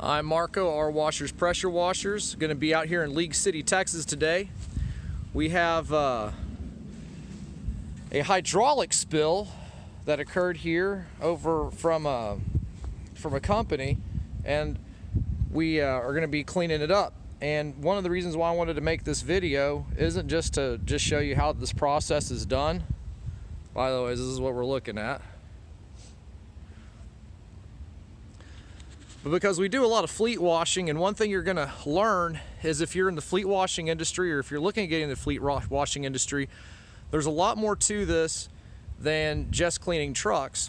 I'm Marco, R Washers Pressure Washers. Going to be out here in League City, Texas today. We have a hydraulic spill that occurred here over from a company, and we are going to be cleaning it up. And one of the reasons why I wanted to make this video isn't just to show you how this process is done. By the way, this is what we're looking at. But because we do a lot of fleet washing, and one thing you're going to learn is if you're in the fleet washing industry, or if you're looking at getting into the fleet washing industry, there's a lot more to this than just cleaning trucks.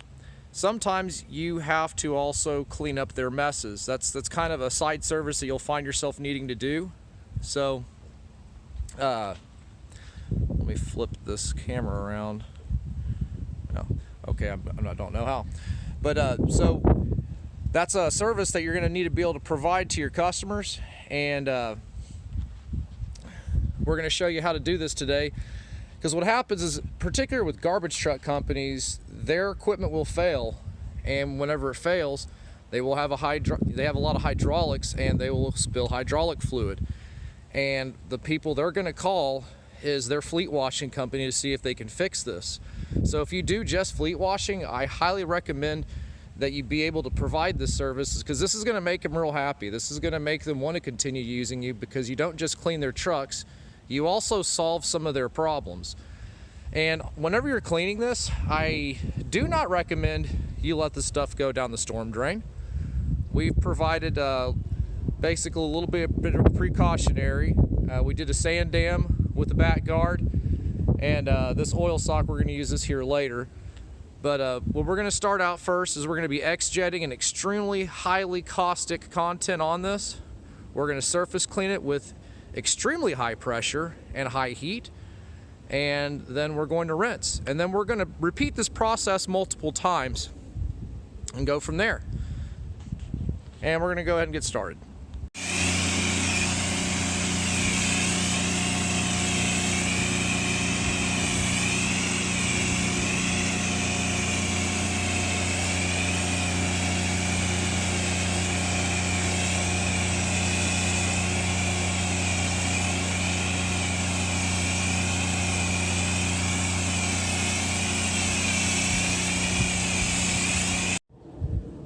Sometimes you have to also clean up their messes. That's kind of a side service that you'll find yourself needing to do. So let me flip this camera around. No, okay, I don't know how, but so that's a service that you're going to need to be able to provide to your customers, and we're going to show you how to do this today. Because what happens is, particularly with garbage truck companies, their equipment will fail, and whenever it fails, they will have they have a lot of hydraulics, and they will spill hydraulic fluid. And the people they're going to call is their fleet washing company to see if they can fix this. So if you do just fleet washing, I highly recommend that you be able to provide this service, because this is going to make them real happy. This is going to make them want to continue using you, because you don't just clean their trucks, you also solve some of their problems. And whenever you're cleaning this, I do not recommend you let this stuff go down the storm drain. We've provided basically a little bit of precautionary. We did a sand dam with the back guard, and this oil sock, we're going to use this here later. But what we're going to start out first is we're going to be X-jetting an extremely highly caustic content on this. We're going to surface clean it with extremely high pressure and high heat, and then we're going to rinse. And then we're going to repeat this process multiple times and go from there. And we're going to go ahead and get started.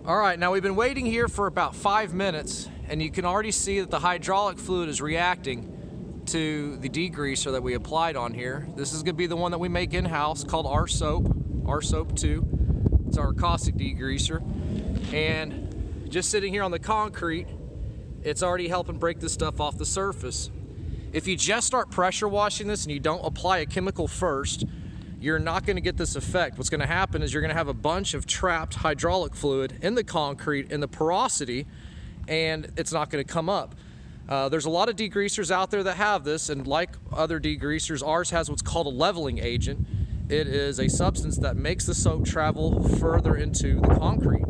All right, now we've been waiting here for about 5 minutes, and you can already see that the hydraulic fluid is reacting to the degreaser that we applied on here. This is going to be the one that we make in-house, called R Soap 2. It's our caustic degreaser. And just sitting here on the concrete, it's already helping break this stuff off the surface. If you just start pressure washing this and you don't apply a chemical first, you're not going to get this effect. What's going to happen is you're going to have a bunch of trapped hydraulic fluid in the concrete, in the porosity, and it's not going to come up. There's a lot of degreasers out there that have this, and like other degreasers, ours has what's called a leveling agent. It is a substance that makes the soap travel further into the concrete,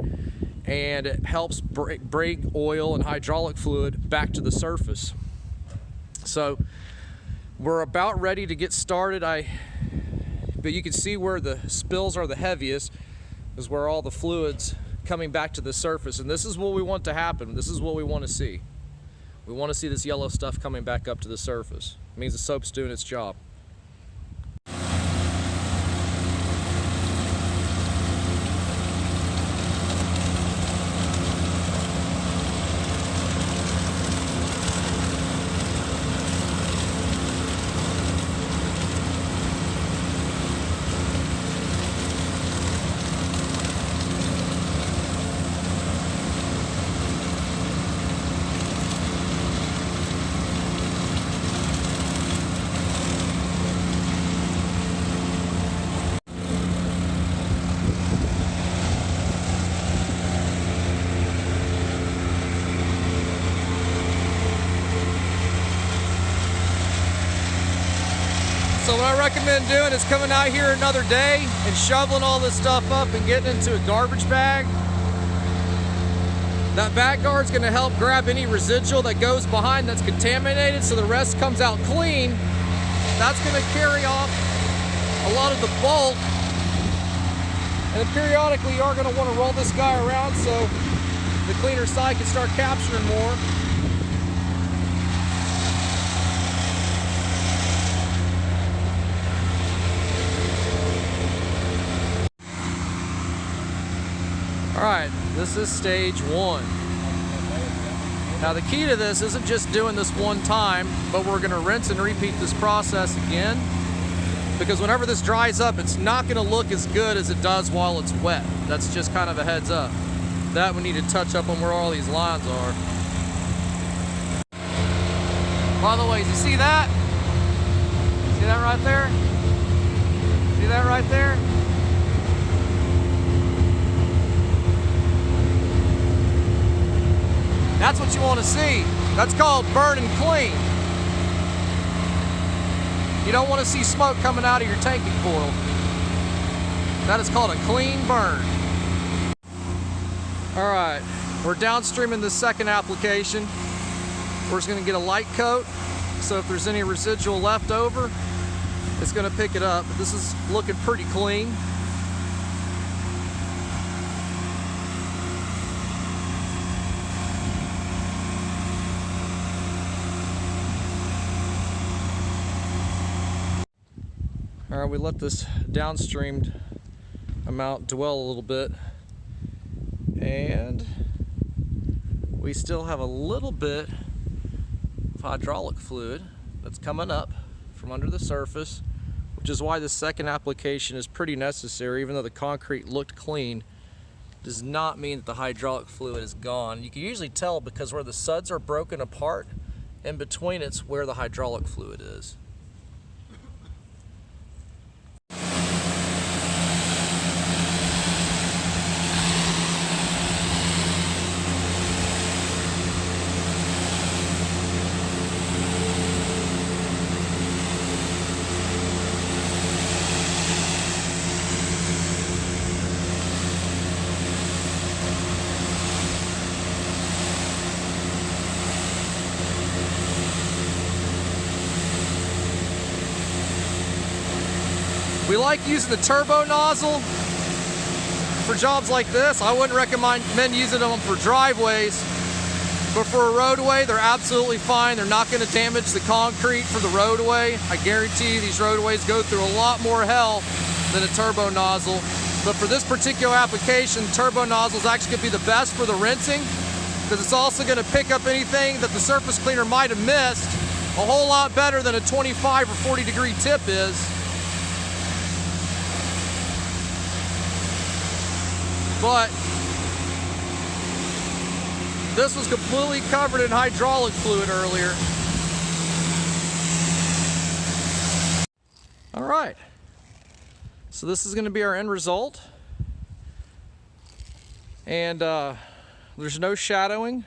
and it helps bring oil and hydraulic fluid back to the surface. So we're about ready to get started. But you can see where the spills are the heaviest is where all the fluids coming back to the surface, and this is what we want to happen. This is what we want to see. We want to see this yellow stuff coming back up to the surface. It means the soap's doing its job. So what I recommend doing is coming out here another day and shoveling all this stuff up and getting into a garbage bag. That back guard's going to help grab any residual that goes behind that's contaminated, so the rest comes out clean. That's going to carry off a lot of the bulk. And then periodically you are going to want to roll this guy around so the cleaner side can start capturing more. All right, this is stage one. Now the key to this isn't just doing this one time, but we're gonna rinse and repeat this process again, because whenever this dries up, it's not gonna look as good as it does while it's wet. That's just kind of a heads up. That we need to touch up on where all these lines are. By the way, you see that? See that right there? See that right there? That's what you want to see. That's called burn and clean. You don't want to see smoke coming out of your tanking coil. That is called a clean burn. All right, we're downstreaming the second application. We're just going to get a light coat, so if there's any residual left over, it's going to pick it up. But this is looking pretty clean. All right, we let this downstreamed amount dwell a little bit, and we still have a little bit of hydraulic fluid that's coming up from under the surface, which is why the second application is pretty necessary. Even though the concrete looked clean, does not mean that the hydraulic fluid is gone. You can usually tell because where the suds are broken apart, in between it's where the hydraulic fluid is. We like using the turbo nozzle for jobs like this. I wouldn't recommend using them for driveways, but for a roadway, they're absolutely fine. They're not going to damage the concrete for the roadway. I guarantee you these roadways go through a lot more hell than a turbo nozzle. But for this particular application, turbo nozzle is actually going to be the best for the rinsing, because it's also going to pick up anything that the surface cleaner might have missed a whole lot better than a 25 or 40 degree tip is. But this was completely covered in hydraulic fluid earlier. All right, so this is going to be our end result, and there's no shadowing,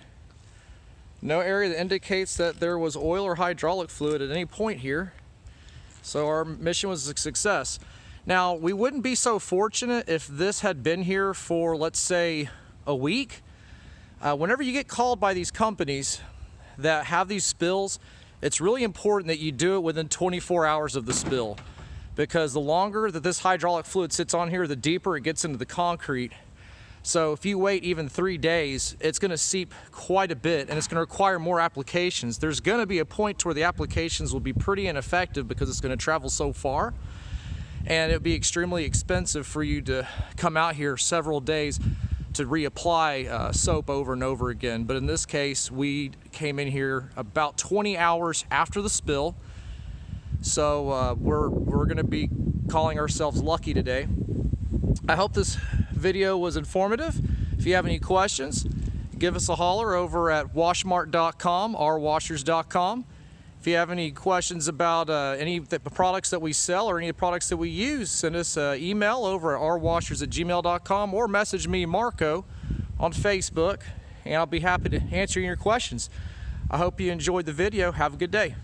no area that indicates that there was oil or hydraulic fluid at any point here, so our mission was a success. Now, we wouldn't be so fortunate if this had been here for, let's say, a week. Whenever you get called by these companies that have these spills, it's really important that you do it within 24 hours of the spill, because the longer that this hydraulic fluid sits on here, the deeper it gets into the concrete. So if you wait even 3 days, it's going to seep quite a bit, and it's going to require more applications. There's going to be a point to where the applications will be pretty ineffective because it's going to travel so far. And it would be extremely expensive for you to come out here several days to reapply soap over and over again. But in this case, we came in here about 20 hours after the spill. So we're going to be calling ourselves lucky today. I hope this video was informative. If you have any questions, give us a holler over at washmart.com, rwashers.com. If you have any questions about any of the products that we sell or any of the products that we use, send us an email over at rwashers@gmail.com or message me, Marco, on Facebook, and I'll be happy to answer your questions. I hope you enjoyed the video. Have a good day.